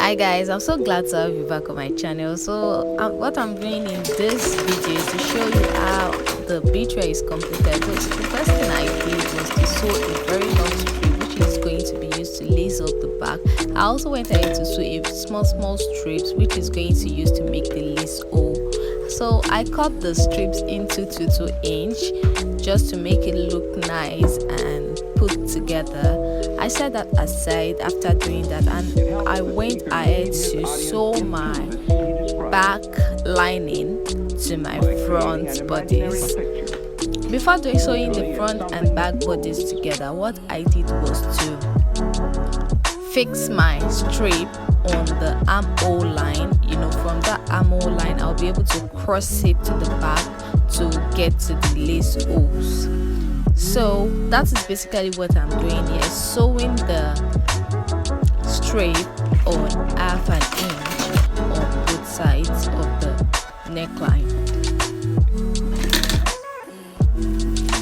Hi guys, I'm so glad to have you back on my channel. So what I'm doing in this video is to show you how the beachwear is completed. So the first thing I did was to sew a very long strip which is going to be used to lace up the back. I also went ahead to sew a small strips which is going to use to make the lace hole. So I cut the strips into 2 inch just to make it look nice and put together. I set that aside after doing that, and I went ahead to sew my back lining to my front bodice. Before sewing the front and back bodies together, what I did was to fix my strip on the armhole line. From that armhole line I'll be able to cross it to the back to get to the lace holes. So that is basically what I'm doing here, sewing the strip on half an inch on both sides of the neckline.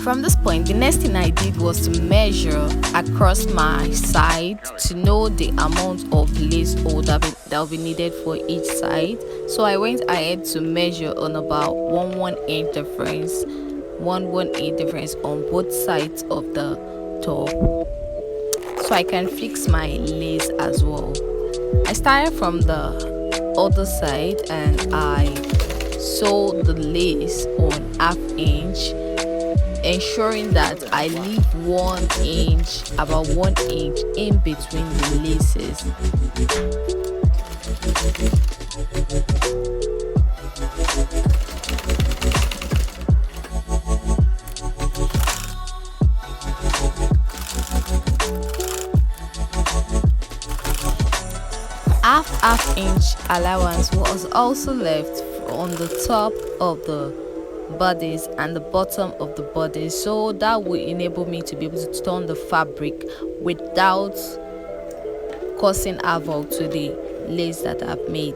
From this point, the next thing I did was to measure across my side to know the amount of lace hole that will be needed for each side. So I went ahead to measure on about 1/1/8 difference, 1/1/8 difference on both sides of the top, so I can fix my lace as well. I started from the other side and I sewed the lace on half inch, ensuring that I leave 1 inch, about 1 inch in between the laces. Half inch allowance was also left on the top of the bodice and the bottom of the bodice, so that will enable me to be able to turn the fabric without causing havoc to the lace that I've made.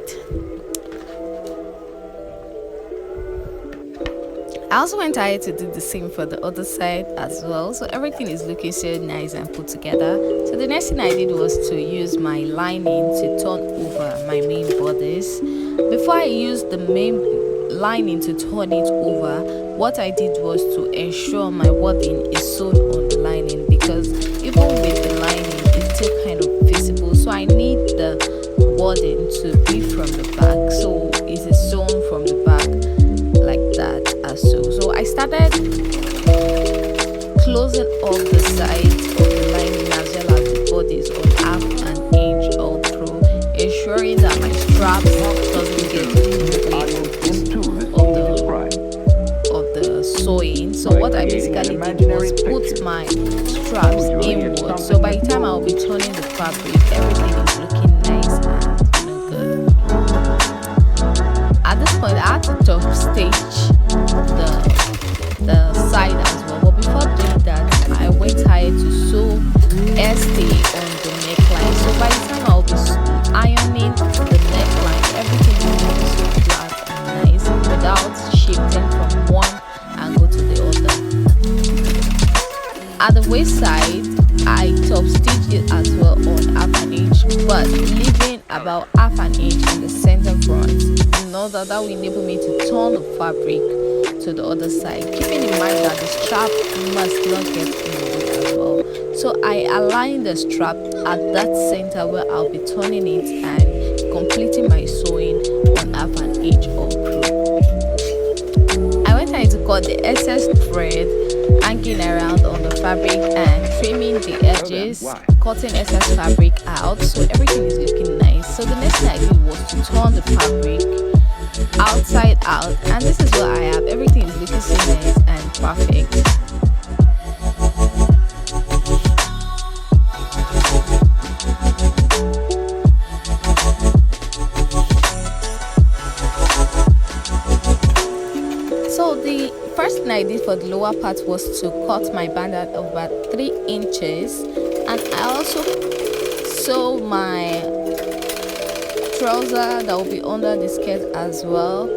I also went ahead to do the same for the other side as well, so everything is looking so nice and put together. So the next thing I did was to use my lining to turn over my main bodice. Before I used the main lining to turn it over, what I did was to ensure my wadding is sewn on the lining, because even with the lining it's still kind of visible, so I need the wadding to be from the back, so it is sewn from the back like that as so I started closing off the sides of the lining as well as the bodies on half an inch all through, ensuring that my straps doesn't get in the way of the sewing. So what I basically did was put my straps inward, so by the time I'll be turning the fabric, everything is looking nice and good. At this point I had to top stitch the side as well, but before doing that I went ahead to sew stay on the neckline, so by the time I'll be ironing the neckline, everything will be so flat and nice without shifting from one angle to the other. At the waist side I top stitched it as well on half an inch, but leaving about half an inch in the center front in order that will enable me to turn the fabric to the other side, keeping in mind that the strap must not get in the way as well. So I align the strap at that center where I'll be turning it and completing my sewing on half an inch or through. I went ahead to cut the excess thread hanging around on the fabric and trimming the edges, cutting excess fabric out, so everything is looking nice. So the next thing I did was to turn the fabric outside out, and this is what I have. Everything is looking so nice and perfect. So the first thing I did for the lower part was to cut my band at about 3 inches, and I also sew my trouser that will be under the skirt as well.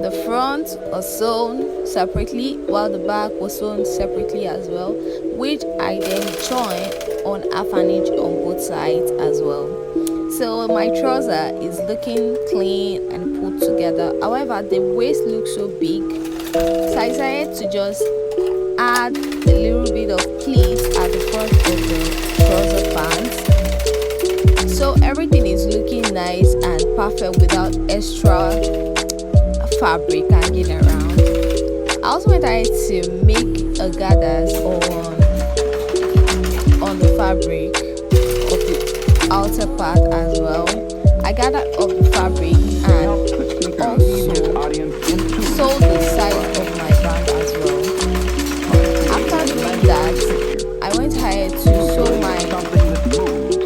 The front was sewn separately while the back was sewn separately as well, which I then joined on half an inch on both sides as well. So my trouser is looking clean and put together. However, the waist looks so big, so I decided to just add a little bit of pleats at the front of the trouser pants. So everything is looking nice and perfect without extra fabric hanging around. I also went ahead to make a gathers on the fabric of the outer part as well. I gathered up the fabric and also sewed the side of my band as well. After doing that, I went ahead to sew my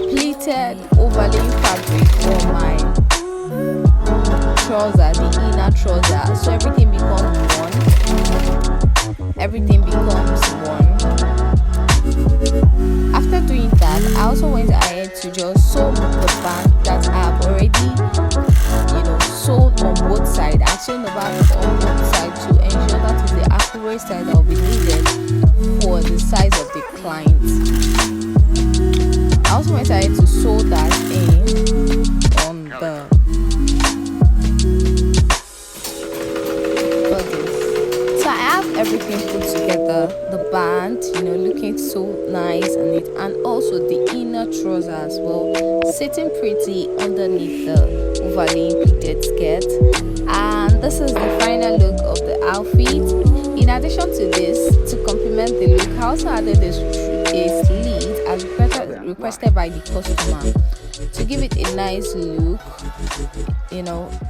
pleated overlaying fabric on my trouser, the inner trouser, so everything becomes one. Everything becomes one. After doing that, I also went ahead to just sew the band that I have already, sewn on both sides. I sewn the band on both sides to ensure that is the accurate size that will be needed for the size of the client. I also went ahead to sew that in on the bodice. So I have everything put together, the band, looking so nice and neat, and also the inner trouser as well, sitting pretty underneath the overlaying pleated skirt. And this is the final look of the outfit. In addition to this, to complement the look, I also added a sleeve as requested by the customer to give it a nice look.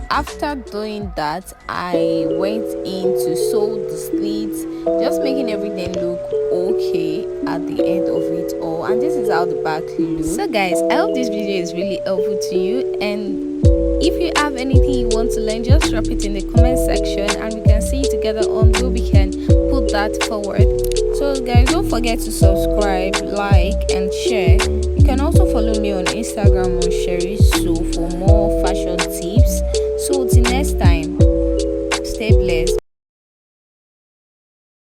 After doing that, I went in to sew the slits, just making everything look okay at the end of it all. And this is how the back looks. So guys, I hope this video is really helpful to you, and if you have anything you want to learn, just drop it in the comment section and we can see together on where we can put that forward. So guys, don't forget to subscribe, like and share. You can also follow me on Instagram on Sherry